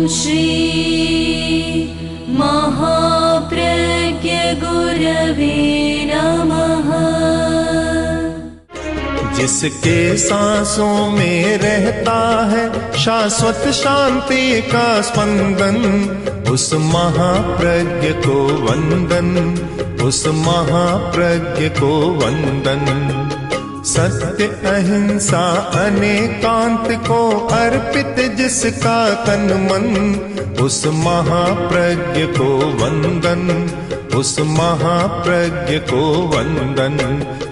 श्री महाप्रज्ञ गुरवे नमः। जिसके सांसों में रहता है शाश्वत शांति का स्पंदन, उस महाप्रज्ञ को वंदन, उस महाप्रज्ञ को वंदन। सत्य अहिंसा अनेकांत को अर्पित जिसका तन मन, उस महाप्रज्ञ को वंदन, उस महाप्रज्ञ को वंदन।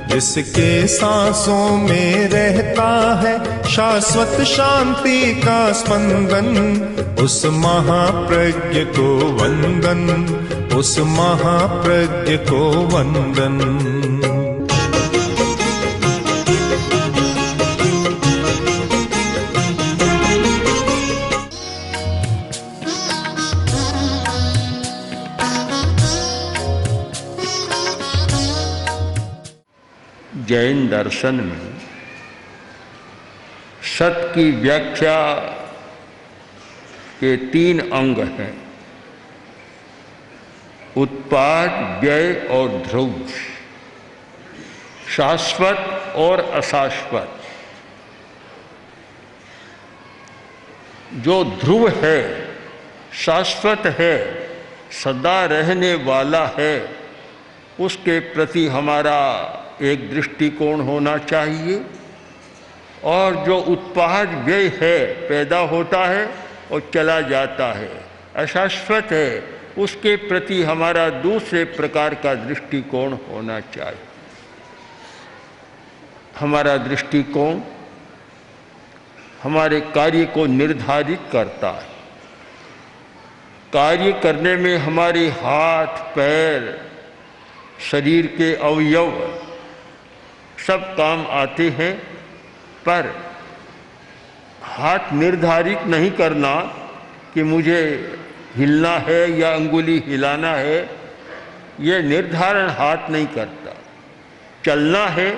जिसके सांसों में रहता है शाश्वत शांति का स्पंदन, उस महाप्रज्ञ को वंदन, उस महाप्रज्ञ को वंदन। जैन दर्शन में सत की व्याख्या के 3 अंग हैं, उत्पाद, व्यय और ध्रुव, शाश्वत और अशाश्वत। जो ध्रुव है, शाश्वत है, सदा रहने वाला है, उसके प्रति हमारा एक दृष्टिकोण होना चाहिए। और जो उत्पाद व्यय है, पैदा होता है और चला जाता है, अशाश्वत है, उसके प्रति हमारा दूसरे प्रकार का दृष्टिकोण होना चाहिए। हमारा दृष्टिकोण हमारे कार्य को निर्धारित करता है। कार्य करने में हमारे हाथ, पैर, शरीर के अवयव सब काम आते हैं, पर हाथ निर्धारित नहीं करना कि मुझे हिलना है या अंगुली हिलाना है, ये निर्धारण हाथ नहीं करता। चलना है,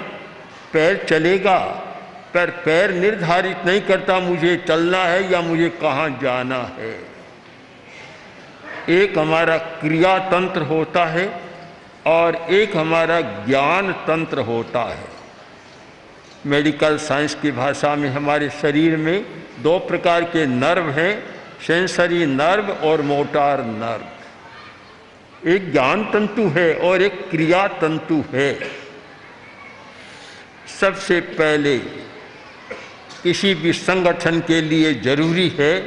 पैर चलेगा, पर पैर निर्धारित नहीं करता मुझे चलना है या मुझे कहाँ जाना है। एक हमारा क्रिया तंत्र होता है और एक हमारा ज्ञान तंत्र होता है। मेडिकल साइंस की भाषा में हमारे शरीर में 2 प्रकार के नर्व हैं, सेंसरी नर्व और मोटार नर्व। एक ज्ञान तंतु है और एक क्रिया तंतु है। सबसे पहले किसी भी संगठन के लिए जरूरी है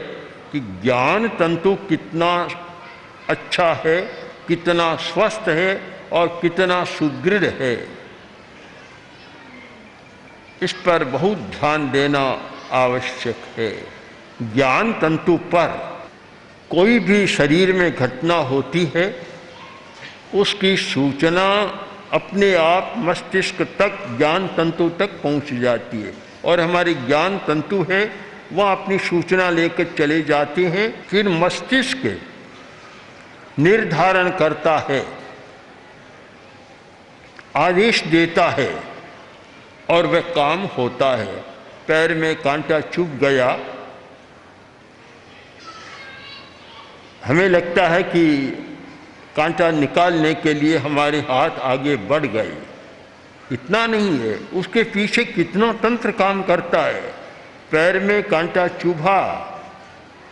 कि ज्ञान तंतु कितना अच्छा है, कितना स्वस्थ है और कितना सुदृढ़ है। इस पर बहुत ध्यान देना आवश्यक है। ज्ञान तंतु पर कोई भी शरीर में घटना होती है, उसकी सूचना अपने आप मस्तिष्क तक, ज्ञान तंतु तक पहुंच जाती है और हमारे ज्ञान तंतु है वह अपनी सूचना लेकर चले जाते हैं। फिर मस्तिष्क निर्धारण करता है, आदेश देता है और वह काम होता है। पैर में कांटा चुभ गया, हमें लगता है कि कांटा निकालने के लिए हमारे हाथ आगे बढ़ गए। इतना नहीं है, उसके पीछे कितना तंत्र काम करता है। पैर में कांटा चुभा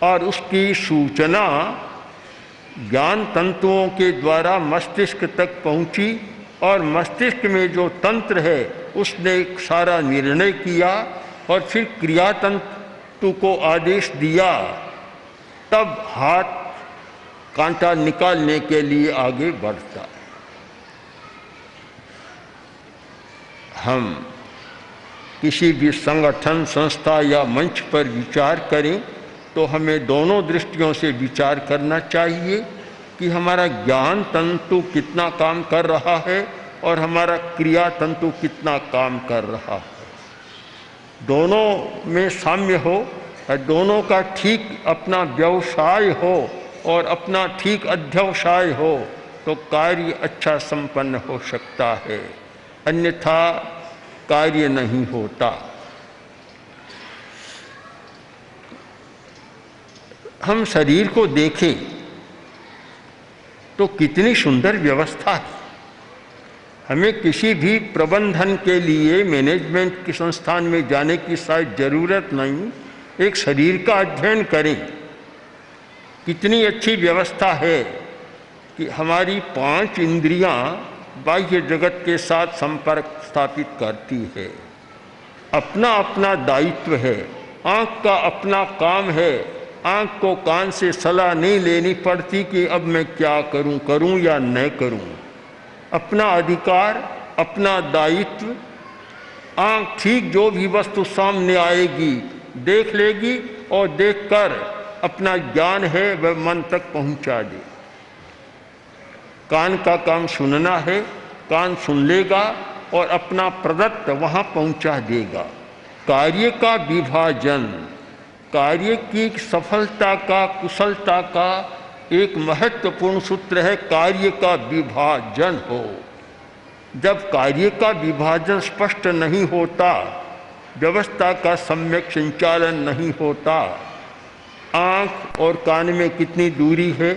और उसकी सूचना ज्ञान तंतुओं के द्वारा मस्तिष्क तक पहुंची और मस्तिष्क में जो तंत्र है उसने एक सारा निर्णय किया और फिर क्रिया तंतु को आदेश दिया, तब हाथ कांटा निकालने के लिए आगे बढ़ता है। हम किसी भी संगठन, संस्था या मंच पर विचार करें तो हमें दोनों दृष्टियों से विचार करना चाहिए कि हमारा ज्ञान तंतु कितना काम कर रहा है और हमारा क्रिया तंतु कितना काम कर रहा है। दोनों में साम्य हो और दोनों का ठीक अपना व्यवसाय हो और अपना ठीक अध्यवसाय हो तो कार्य अच्छा संपन्न हो सकता है, अन्यथा कार्य नहीं होता। हम शरीर को देखें तो कितनी सुंदर व्यवस्था है। हमें किसी भी प्रबंधन के लिए मैनेजमेंट के संस्थान में जाने की शायद ज़रूरत नहीं, एक शरीर का अध्ययन करें। कितनी अच्छी व्यवस्था है कि हमारी 5 इंद्रियां बाह्य जगत के साथ संपर्क स्थापित करती है। अपना अपना दायित्व है। आँख का अपना काम है। आँख को कान से सलाह नहीं लेनी पड़ती कि अब मैं क्या करूं, करूं या न करूं। अपना अधिकार, अपना दायित्व। आँख ठीक जो भी वस्तु सामने आएगी देख लेगी और देखकर अपना ज्ञान है वह मन तक पहुंचा दे। कान का काम सुनना है, कान सुन लेगा और अपना प्रदत्त वहाँ पहुँचा देगा। कार्य का विभाजन, कार्य की सफलता का, कुशलता का एक महत्वपूर्ण सूत्र है कार्य का विभाजन हो। जब कार्य का विभाजन स्पष्ट नहीं होता, व्यवस्था का सम्यक संचालन नहीं होता। आँख और कान में कितनी दूरी है,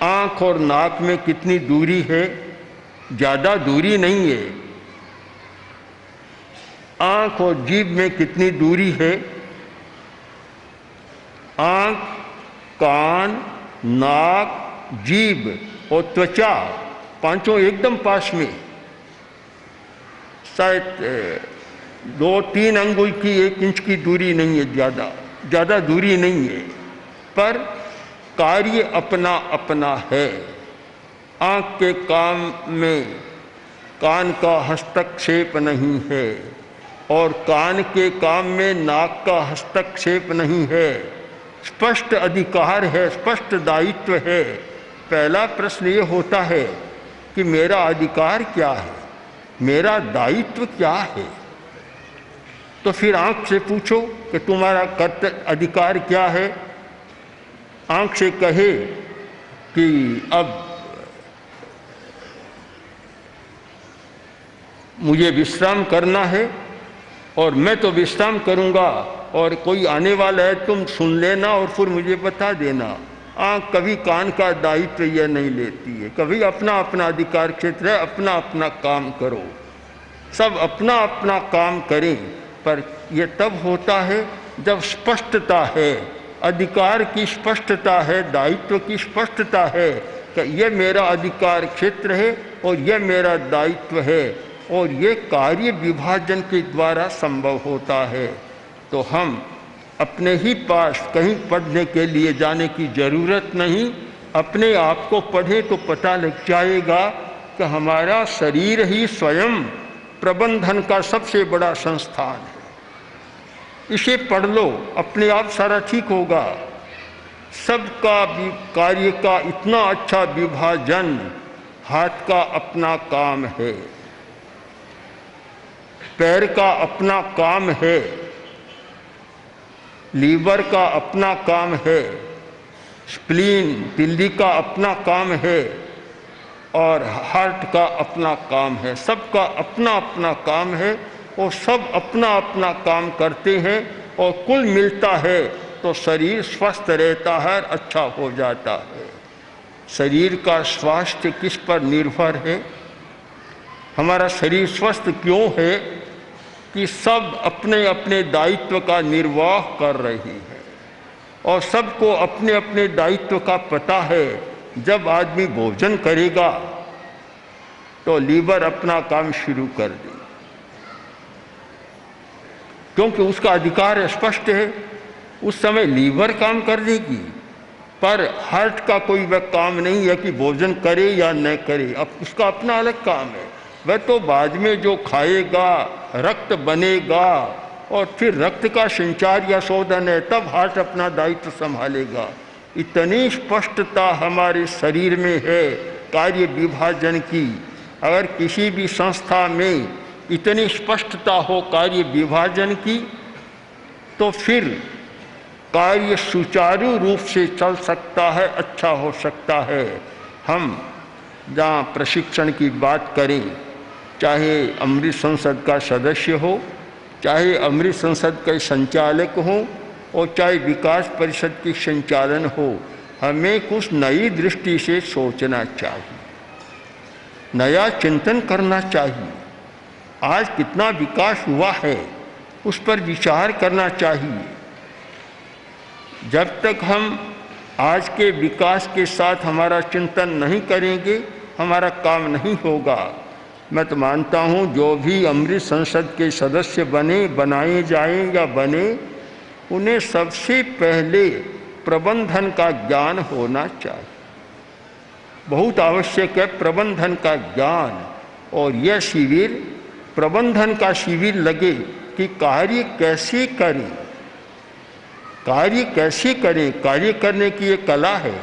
आँख और नाक में कितनी दूरी है, ज़्यादा दूरी नहीं है। आँख और जीभ में कितनी दूरी है, आँख, कान, नाक, जीभ और त्वचा पांचों एकदम पास में। शायद 2-3 अंगुल की 1 इंच की दूरी नहीं है, ज़्यादा दूरी नहीं है, पर कार्य अपना अपना है। आँख के काम में कान का हस्तक्षेप नहीं है और कान के काम में नाक का हस्तक्षेप नहीं है। स्पष्ट अधिकार है, स्पष्ट दायित्व है। पहला प्रश्न ये होता है कि मेरा अधिकार क्या है, मेरा दायित्व क्या है। तो फिर आँख से पूछो कि तुम्हारा कर्तव्य अधिकार क्या है। आँख से कहे कि अब मुझे विश्राम करना है और मैं तो विश्राम करूंगा और कोई आने वाला है, तुम सुन लेना और फिर मुझे बता देना। आँख कभी कान का दायित्व यह नहीं लेती है। कभी अपना अपना अधिकार क्षेत्र है, अपना अपना काम करो, सब अपना अपना काम करें। पर यह तब होता है जब स्पष्टता है, अधिकार की स्पष्टता है, दायित्व की स्पष्टता है कि यह मेरा अधिकार क्षेत्र है और यह मेरा दायित्व है और ये कार्य विभाजन के द्वारा संभव होता है। तो हम अपने ही पास कहीं पढ़ने के लिए जाने की ज़रूरत नहीं, अपने आप को पढ़ें तो पता लग जाएगा कि हमारा शरीर ही स्वयं प्रबंधन का सबसे बड़ा संस्थान है। इसे पढ़ लो, अपने आप सारा ठीक होगा। सबका भी कार्य का इतना अच्छा विभाजन। हाथ का अपना काम है, पैर का अपना काम है, लीवर का अपना काम है, स्प्लीन दिल्ली का अपना काम है और हार्ट का अपना काम है। सबका अपना अपना काम है और सब अपना अपना काम करते हैं और कुल मिलता है तो शरीर स्वस्थ रहता है, अच्छा हो जाता है। शरीर का स्वास्थ्य किस पर निर्भर है? हमारा शरीर स्वस्थ क्यों है? कि सब अपने अपने दायित्व का निर्वाह कर रही है और सबको अपने अपने दायित्व का पता है। जब आदमी भोजन करेगा तो लीवर अपना काम शुरू कर दे, क्योंकि उसका अधिकार स्पष्ट है। उस समय लीवर काम कर देगी, पर हार्ट का कोई वह काम नहीं है कि भोजन करे या न करे। अब उसका अपना अलग काम है। वह तो बाद में जो खाएगा, रक्त बनेगा और फिर रक्त का संचार या शोधन है, तब हार्ट अपना दायित्व संभालेगा। इतनी स्पष्टता हमारे शरीर में है कार्य विभाजन की। अगर किसी भी संस्था में इतनी स्पष्टता हो कार्य विभाजन की, तो फिर कार्य सुचारू रूप से चल सकता है, अच्छा हो सकता है। हम जहाँ प्रशिक्षण की बात करें, चाहे अमृत संसद का सदस्य हो, चाहे अमृत संसद के संचालक हों, और चाहे विकास परिषद की संचालन हो, हमें कुछ नई दृष्टि से सोचना चाहिए, नया चिंतन करना चाहिए। आज कितना विकास हुआ है उस पर विचार करना चाहिए। जब तक हम आज के विकास के साथ हमारा चिंतन नहीं करेंगे, हमारा काम नहीं होगा। मैं तो मानता हूँ जो भी अमृत संसद के सदस्य बनाए जाएं या बने, उन्हें सबसे पहले प्रबंधन का ज्ञान होना चाहिए। बहुत आवश्यक है प्रबंधन का ज्ञान। और यह शिविर प्रबंधन का शिविर लगे कि कार्य कैसे करें, कार्य कैसे करें। कार्य करने की एक कला है,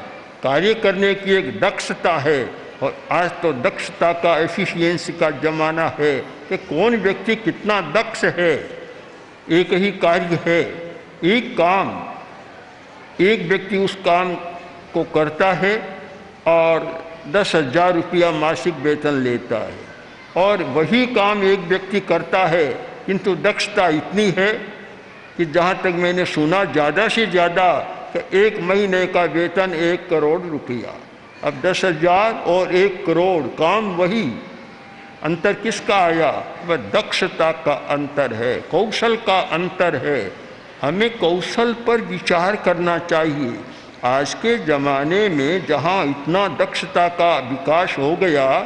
कार्य करने की एक दक्षता है। और आज तो दक्षता का, एफिशिएंसी का ज़माना है कि कौन व्यक्ति कितना दक्ष है। एक ही कार्य है, एक काम, एक व्यक्ति उस काम को करता है और 10,000 रुपया मासिक वेतन लेता है। और वही काम एक व्यक्ति करता है, किंतु दक्षता इतनी है कि जहाँ तक मैंने सुना ज़्यादा से ज़्यादा कि 1 महीने का वेतन 1 करोड़ रुपया। अब 10,000 और 1 करोड़, काम वही, अंतर किसका आया? वह दक्षता का अंतर है, कौशल का अंतर है। हमें कौशल पर विचार करना चाहिए। आज के ज़माने में जहाँ इतना दक्षता का विकास हो गया,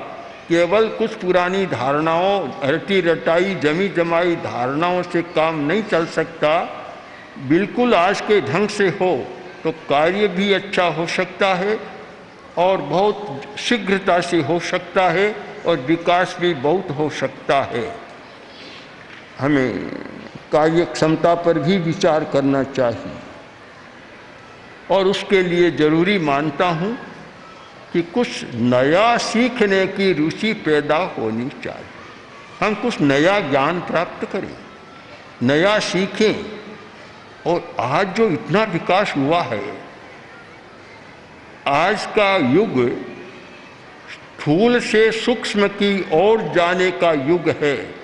केवल कुछ पुरानी धारणाओं, रटी रटाई, जमी जमाई धारणाओं से काम नहीं चल सकता। बिल्कुल आज के ढंग से हो तो कार्य भी अच्छा हो सकता है और बहुत शीघ्रता से हो सकता है और विकास भी बहुत हो सकता है। हमें कार्य क्षमता पर भी विचार करना चाहिए और उसके लिए ज़रूरी मानता हूँ कि कुछ नया सीखने की रुचि पैदा होनी चाहिए। हम कुछ नया ज्ञान प्राप्त करें, नया सीखें। और आज जो इतना विकास हुआ है, आज का युग स्थूल से सूक्ष्म की ओर जाने का युग है।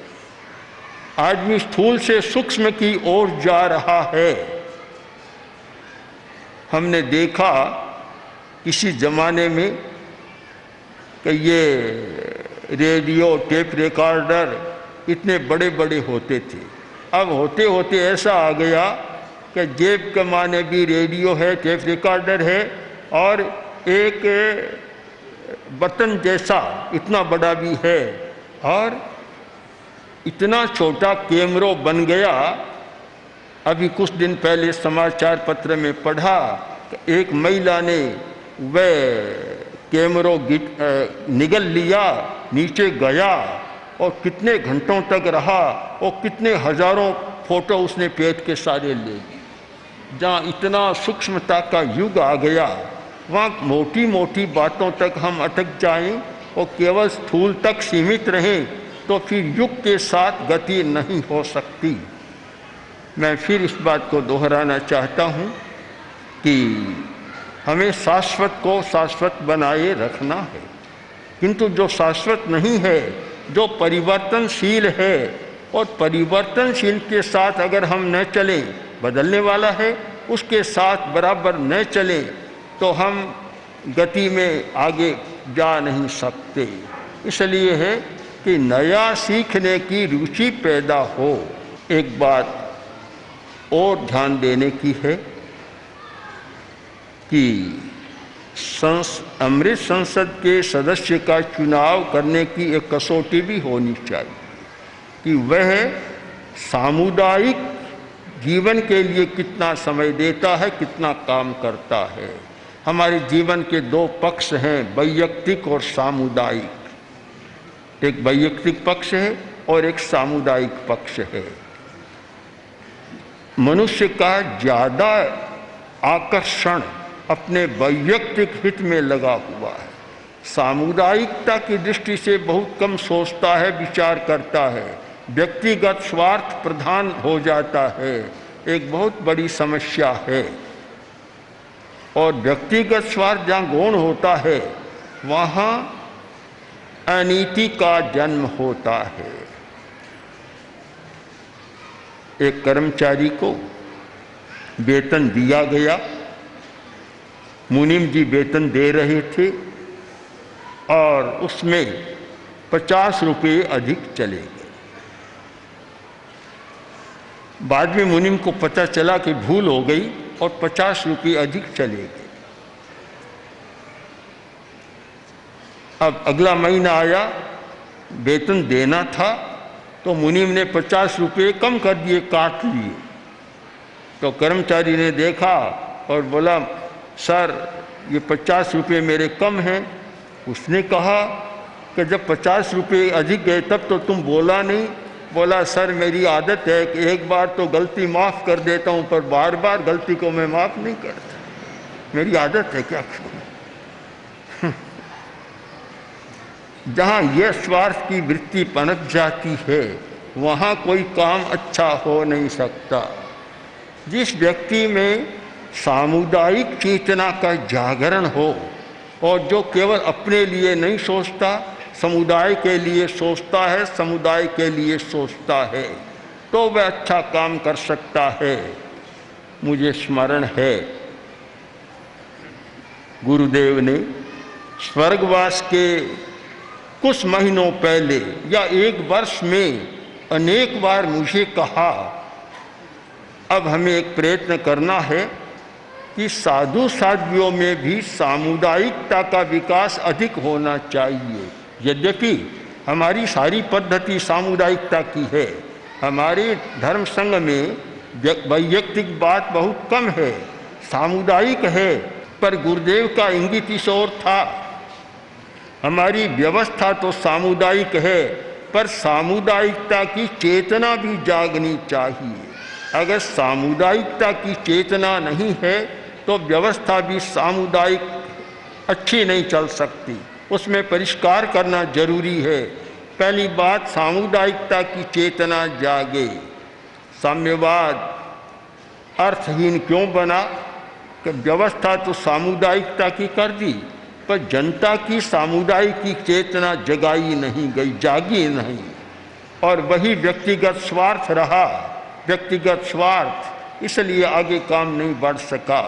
आदमी स्थूल से सूक्ष्म की ओर जा रहा है। हमने देखा किसी ज़माने में कि ये रेडियो, टेप रिकॉर्डर इतने बड़े बड़े होते थे। अब होते होते ऐसा आ गया कि जेब के माने भी रेडियो है, टेप रिकॉर्डर है और एक बटन जैसा इतना बड़ा भी है। और इतना छोटा कैमरा बन गया। अभी कुछ दिन पहले समाचार पत्र में पढ़ा कि एक महिला ने वह कैमरा निगल लिया, नीचे गया और कितने घंटों तक रहा और कितने हजारों फोटो उसने पेट के सारे ले लिए। जहाँ इतना सूक्ष्मता का युग आ गया, वहाँ मोटी मोटी बातों तक हम अटक जाएं और केवल स्थूल तक सीमित रहें तो फिर युग के साथ गति नहीं हो सकती। मैं फिर इस बात को दोहराना चाहता हूँ कि हमें शाश्वत को शाश्वत बनाए रखना है, किंतु जो शाश्वत नहीं है, जो परिवर्तनशील है, और परिवर्तनशील के साथ अगर हम न चलें, बदलने वाला है, उसके साथ बराबर न चलें तो हम गति में आगे जा नहीं सकते। इसलिए है कि नया सीखने की रुचि पैदा हो। एक बात और ध्यान देने की है कि अमृत संसद के सदस्य का चुनाव करने की एक कसौटी भी होनी चाहिए कि वह सामुदायिक जीवन के लिए कितना समय देता है, कितना काम करता है। हमारे जीवन के 2 पक्ष हैं, वैयक्तिक और सामुदायिक। एक वैयक्तिक पक्ष है और एक सामुदायिक पक्ष है। मनुष्य का ज़्यादा आकर्षण अपने वैयक्तिक हित में लगा हुआ है, सामुदायिकता की दृष्टि से बहुत कम सोचता है, विचार करता है, व्यक्तिगत स्वार्थ प्रधान हो जाता है। एक बहुत बड़ी समस्या है। और व्यक्तिगत स्वार्थ जहाँ गौण होता है, वहाँ अनीति का जन्म होता है। एक कर्मचारी को वेतन दिया गया। मुनीम जी वेतन दे रहे थे और उसमें 50 रुपये अधिक चले गए। बाद में मुनीम को पता चला कि भूल हो गई और 50 रुपये अधिक चले गए। अब अगला महीना आया, वेतन देना था तो मुनीम ने 50 रुपये कम कर दिए, काट लिए। तो कर्मचारी ने देखा और बोला, सर ये 50 रुपये मेरे कम हैं। उसने कहा कि जब 50 रुपये अधिक गए तब तो तुम बोला नहीं। बोला, सर मेरी आदत है कि एक बार तो गलती माफ़ कर देता हूँ पर बार बार गलती को मैं माफ़ नहीं करता, मेरी आदत है, क्या करूँ। जहाँ यह स्वार्थ की वृत्ति पनप जाती है वहाँ कोई काम अच्छा हो नहीं सकता। जिस व्यक्ति में सामुदायिक चेतना का जागरण हो और जो केवल अपने लिए नहीं सोचता, समुदाय के लिए सोचता है, समुदाय के लिए सोचता है, तो वह अच्छा काम कर सकता है। मुझे स्मरण है गुरुदेव ने स्वर्गवास के कुछ महीनों पहले या एक वर्ष में अनेक बार मुझे कहा, अब हमें एक प्रयत्न करना है कि साधु साध्वियों में भी सामुदायिकता का विकास अधिक होना चाहिए। यद्यपि हमारी सारी पद्धति सामुदायिकता की है, हमारे धर्म संघ में वैयक्तिक बात बहुत कम है, सामुदायिक है, पर गुरुदेव का इंगित इस ओर था। हमारी व्यवस्था तो सामुदायिक है पर सामुदायिकता की चेतना भी जागनी चाहिए। अगर सामुदायिकता की चेतना नहीं है तो व्यवस्था भी सामुदायिक अच्छी नहीं चल सकती, उसमें परिष्कार करना जरूरी है। पहली बात, सामुदायिकता की चेतना जागे। साम्यवाद अर्थहीन क्यों बना कि व्यवस्था तो सामुदायिकता की कर दी पर जनता की सामुदायिक की चेतना जगाई नहीं गई, जागी नहीं, और वही व्यक्तिगत स्वार्थ रहा, व्यक्तिगत स्वार्थ, इसलिए आगे काम नहीं बढ़ सका।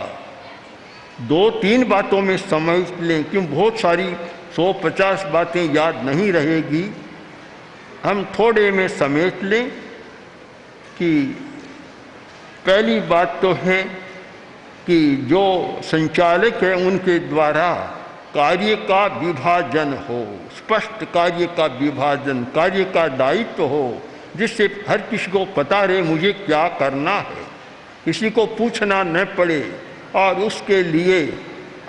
2-3 बातों में समझ लें, क्यों बहुत सारी 150 बातें याद नहीं रहेगी, हम थोड़े में समेट लें कि पहली बात तो है कि जो संचालक है उनके द्वारा कार्य का विभाजन हो, स्पष्ट कार्य का विभाजन, कार्य का दायित्व हो, जिससे हर किसी को पता रहे मुझे क्या करना है, किसी को पूछना न पड़े। और उसके लिए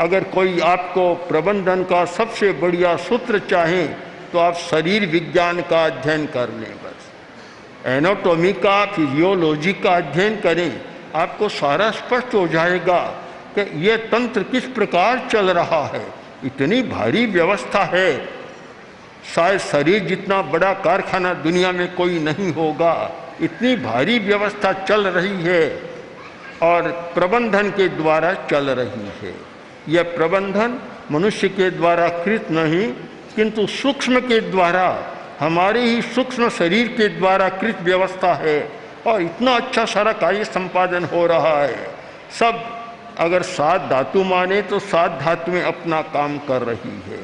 अगर कोई आपको प्रबंधन का सबसे बढ़िया सूत्र चाहे तो आप शरीर विज्ञान का अध्ययन कर लें, बस एनाटॉमी का, फिजियोलॉजी का अध्ययन करें, आपको सारा स्पष्ट हो जाएगा कि यह तंत्र किस प्रकार चल रहा है। इतनी भारी व्यवस्था है, शायद शरीर जितना बड़ा कारखाना दुनिया में कोई नहीं होगा, इतनी भारी व्यवस्था चल रही है और प्रबंधन के द्वारा चल रही है। यह प्रबंधन मनुष्य के द्वारा कृत नहीं किंतु सूक्ष्म के द्वारा, हमारे ही सूक्ष्म शरीर के द्वारा कृत व्यवस्था है और इतना अच्छा सारा कार्य संपादन हो रहा है। सब अगर 7 धातु माने तो 7 धातुएं अपना काम कर रही है,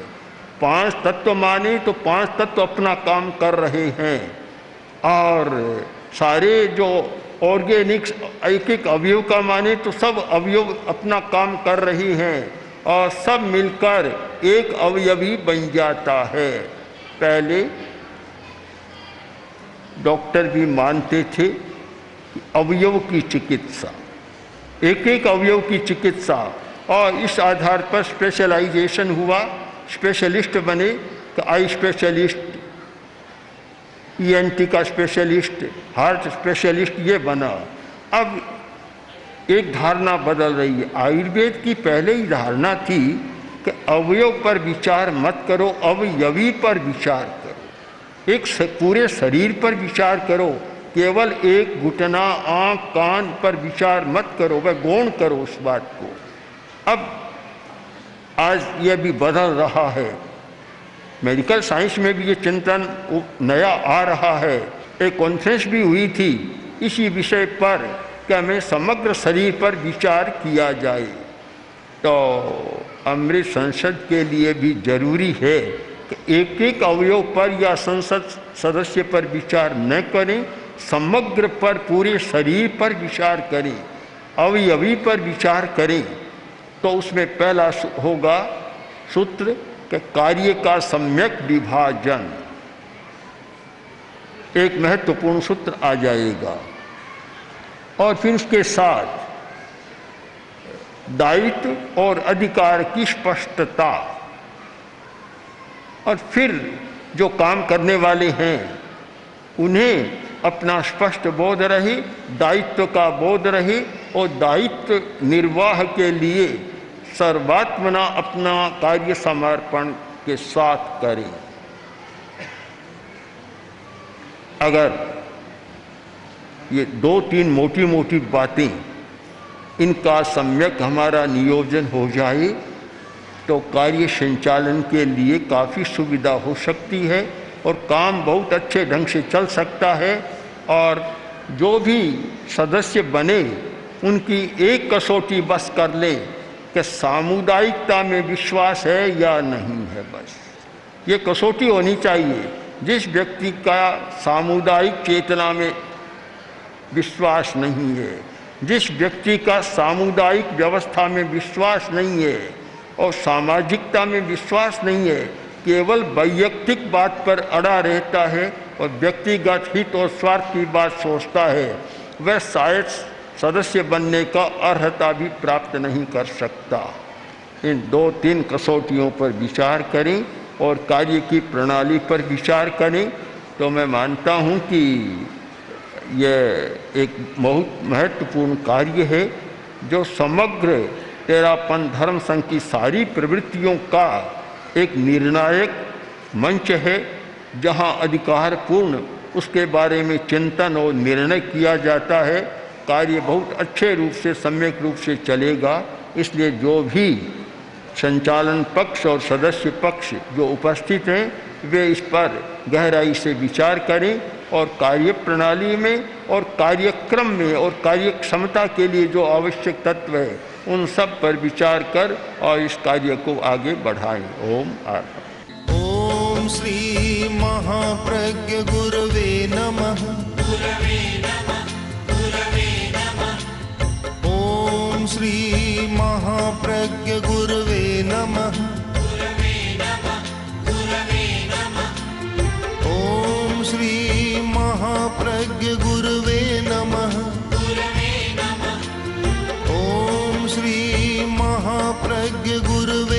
5 तत्व माने तो 5 तत्व अपना काम कर रहे हैं, और सारे जो ऑर्गेनिक्स एक एक अवयव का माने तो सब अवयव अपना काम कर रही हैं और सब मिलकर एक अवयवी बन जाता है। पहले डॉक्टर भी मानते थे कि अवयव की चिकित्सा, एक एक अवयव की चिकित्सा, और इस आधार पर स्पेशलाइजेशन हुआ, स्पेशलिस्ट बने, तो आई स्पेशलिस्ट, ENT का स्पेशलिस्ट, हार्ट स्पेशलिस्ट, ये बना। अब एक धारणा बदल रही है। आयुर्वेद की पहले ही धारणा थी कि अवयव पर विचार मत करो, अवयवी पर विचार करो, एक पूरे शरीर पर विचार करो, केवल एक घुटना, आँख, कान पर विचार मत करो, वह गौण करो उस बात को। अब आज यह भी बदल रहा है, मेडिकल साइंस में भी ये चिंतन नया आ रहा है। एक कॉन्फ्रेंस भी हुई थी इसी विषय पर कि हमें समग्र शरीर पर विचार किया जाए। तो अमृत संसद के लिए भी जरूरी है कि एक एक अवयव पर या संसद सदस्य पर विचार न करें, समग्र पर, पूरे शरीर पर विचार करें, अवयवी पर विचार करें। तो उसमें पहला होगा सूत्र कि कार्य का सम्यक विभाजन, एक महत्वपूर्ण सूत्र आ जाएगा। और फिर उसके साथ दायित्व और अधिकार की स्पष्टता, और फिर जो काम करने वाले हैं उन्हें अपना स्पष्ट बोध रहे, दायित्व का बोध रहे, और दायित्व निर्वाह के लिए सर्वात्मना अपना कार्य समर्पण के साथ करें। अगर ये 2-3 मोटी मोटी बातें, इनका सम्यक हमारा नियोजन हो जाए तो कार्य संचालन के लिए काफ़ी सुविधा हो सकती है और काम बहुत अच्छे ढंग से चल सकता है। और जो भी सदस्य बने उनकी एक कसौटी बस कर ले कि सामुदायिकता में विश्वास है या नहीं है, बस ये कसौटी होनी चाहिए। जिस व्यक्ति का सामुदायिक चेतना में विश्वास नहीं है, जिस व्यक्ति का सामुदायिक व्यवस्था में विश्वास नहीं है और सामाजिकता में विश्वास नहीं है, केवल वैयक्तिक बात पर अड़ा रहता है और व्यक्तिगत हित और स्वार्थ की बात सोचता है, वह शायद सदस्य बनने का अर्हता भी प्राप्त नहीं कर सकता। इन 2-3 कसौटियों पर विचार करें और कार्य की प्रणाली पर विचार करें तो मैं मानता हूँ कि यह एक बहुत महत्वपूर्ण कार्य है जो समग्र तेरापन धर्म संघ की सारी प्रवृत्तियों का एक निर्णायक मंच है, जहाँ अधिकारपूर्ण उसके बारे में चिंतन और निर्णय किया जाता है। कार्य बहुत अच्छे रूप से, सम्यक रूप से चलेगा। इसलिए जो भी संचालन पक्ष और सदस्य पक्ष जो उपस्थित हैं वे इस पर गहराई से विचार करें और कार्य प्रणाली में और कार्यक्रम में और कार्य क्षमता के लिए जो आवश्यक तत्व है उन सब पर विचार कर और इस कार्य को आगे बढ़ाएं। ओम अर्पण। ओम श्री महाप्रज्ञ गुरवे नमः। ओम श्री महाप्रज्ञ गुरवे नमः। ओम श्री महाप्रज्ञ गुरवे नमः। ओम श्री महाप्रज्ञ गुरवे